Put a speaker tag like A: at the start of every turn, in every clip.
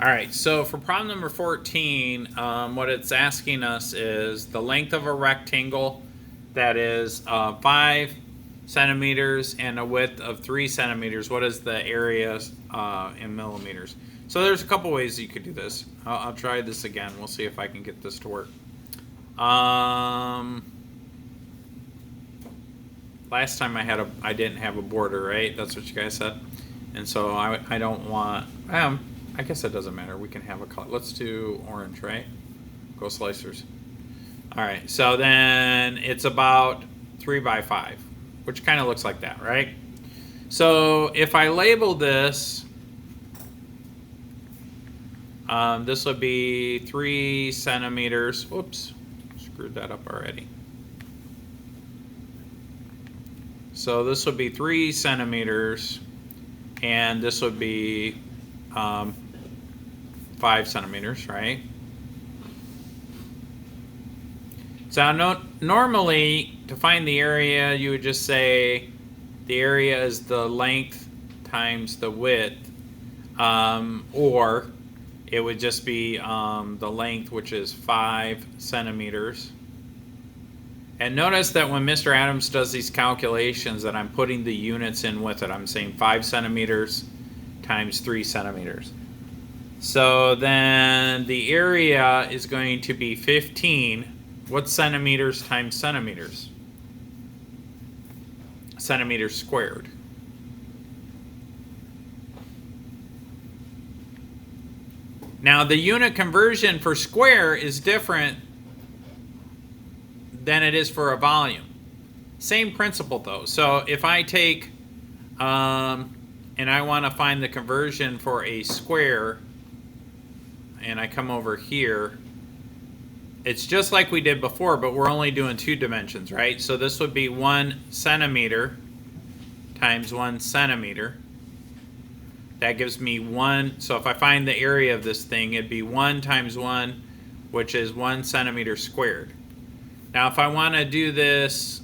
A: All right, so for problem number 14, what it's asking us is the length of a rectangle that is 5 centimeters and a width of 3 centimeters. What is the area in millimeters? So there's a couple ways you could do this. I'll try this again. We'll see if I can get this to work. Last time I didn't have a border, right? That's what you guys said. And so I don't want, I guess it doesn't matter. We can have a color. Let's do orange, right? Go slicers. All right, so then it's about 3 by 5, which kind of looks like that, right? So if I label this, this would be 3 centimeters. Whoops, screwed that up already. So this would be 3 centimeters, and this would be 5 centimeters, right? So normally, to find the area, you would just say the area is the length times the width, or it would just be the length, which is 5 centimeters. And notice that when Mr. Adams does these calculations that I'm putting the units in with it. I'm saying 5 centimeters times 3 centimeters. So then the area is going to be 15. What's centimeters times centimeters? Centimeters squared. Now the unit conversion for square is different than it is for a volume. Same principle though. So if I take and I want to find the conversion for a square, and I come over here, it's just like we did before, but we're only doing 2 dimensions, right? So this would be 1 centimeter times 1 centimeter. That gives me 1. So if I find the area of this thing, it'd be 1 times 1, which is 1 centimeter squared. Now if I want to do this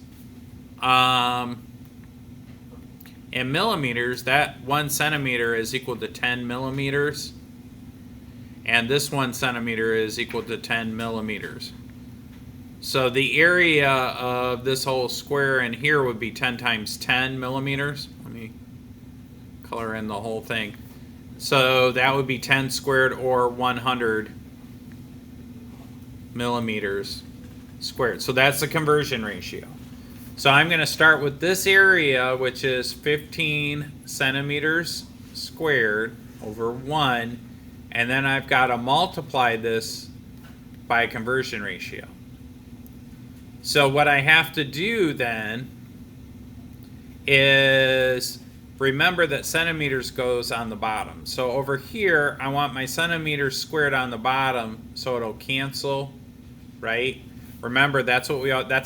A: in millimeters, that 1 centimeter is equal to 10 millimeters. And this 1 centimeter is equal to 10 millimeters. So the area of this whole square in here would be 10 times 10 millimeters. Let me color in the whole thing. So that would be 10 squared, or 100 millimeters squared. So that's the conversion ratio. So I'm going to start with this area, which is 15 centimeters squared over 1, and then I've got to multiply this by a conversion ratio. So what I have to do then is remember that centimeters goes on the bottom. So over here, I want my centimeters squared on the bottom, so it'll cancel, right? Remember, that's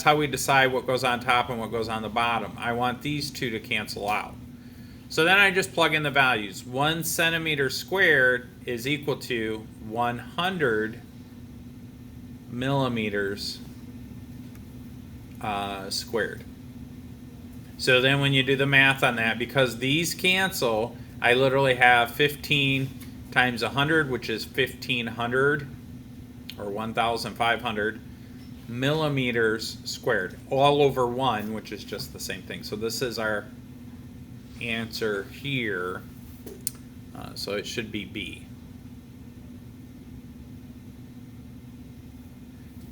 A: how we decide what goes on top and what goes on the bottom. I want these two to cancel out. So then I just plug in the values. 1 centimeter squared is equal to 100 millimeters squared. So then when you do the math on that, because these cancel, I literally have 15 times 100, which is 1,500 or 1,500 millimeters squared, all over 1, which is just the same thing. So this is our answer here. So it should be B.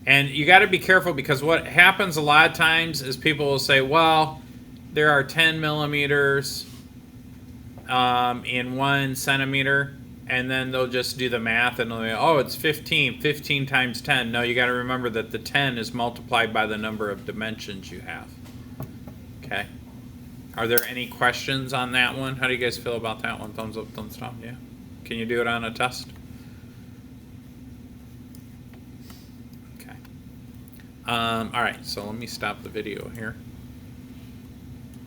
A: And you got to be careful, because what happens a lot of times is people will say, well, there are 10 millimeters in 1 centimeter, and then they'll just do the math and they'll go, oh, it's 15 times 10. No, you got to remember that the 10 is multiplied by the number of dimensions you have. Okay. Are there any questions on that one? How do you guys feel about that one? Thumbs up, thumbs down. Yeah. Can you do it on a test? Okay. All right, so let me stop the video here.